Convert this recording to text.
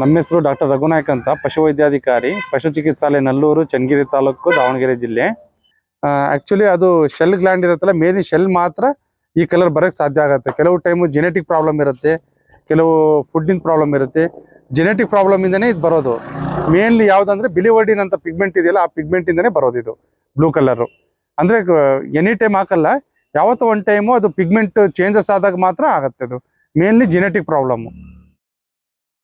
ನಮ್ಮ ಹೆಸರು ಡಾಕ್ಟರ್ ರಘುನಾಯಕ್ ಅಂತ, ಪಶುವೈದ್ಯಾಧಿಕಾರಿ, ಪಶು ಚಿಕಿತ್ಸಾಲಯ ನಲ್ಲೂರು, ಚನ್ನಗಿರಿ ತಾಲೂಕು, ದಾವಣಗೆರೆ ಜಿಲ್ಲೆ. ಆಕ್ಚುಲಿ ಅದು ಶೆಲ್ ಗ್ಲ್ಯಾಂಡ್ ಇರುತ್ತಲ್ಲ, ಮೇಲಿನ ಶೆಲ್ ಮಾತ್ರ ಈ ಕಲರ್ ಬರೋಕ್ಕೆ ಸಾಧ್ಯ ಆಗುತ್ತೆ. ಕೆಲವು ಟೈಮು ಜೆನೆಟಿಕ್ ಪ್ರಾಬ್ಲಮ್ ಇರುತ್ತೆ, ಕೆಲವು ಫುಡ್ಡಿನ ಪ್ರಾಬ್ಲಮ್ ಇರುತ್ತೆ. ಜೆನೆಟಿಕ್ ಪ್ರಾಬ್ಲಮ್ ಇಂದನೇ ಇದು ಬರೋದು. ಮೇನ್ಲಿ ಯಾವುದಂದ್ರೆ ಬಿಲಿವರ್ಡಿನ್ ಅಂತ ಪಿಗ್ಮೆಂಟ್ ಇದೆಯಲ್ಲ, ಆ ಪಿಗ್ಮೆಂಟ್ ಇಂದನೇ ಬರೋದು ಇದು ಬ್ಲೂ ಕಲರು. ಅಂದರೆ ಎನಿ ಟೈಮ್ ಹಾಕಲ್ಲ, ಯಾವತ್ತೋ ಒಂದು ಟೈಮು ಅದು ಪಿಗ್ಮೆಂಟ್ ಚೇಂಜಸ್ ಆದಾಗ ಮಾತ್ರ ಆಗುತ್ತೆ. ಅದು ಮೇನ್ಲಿ ಜೆನೆಟಿಕ್ ಪ್ರಾಬ್ಲಮ್ಮು.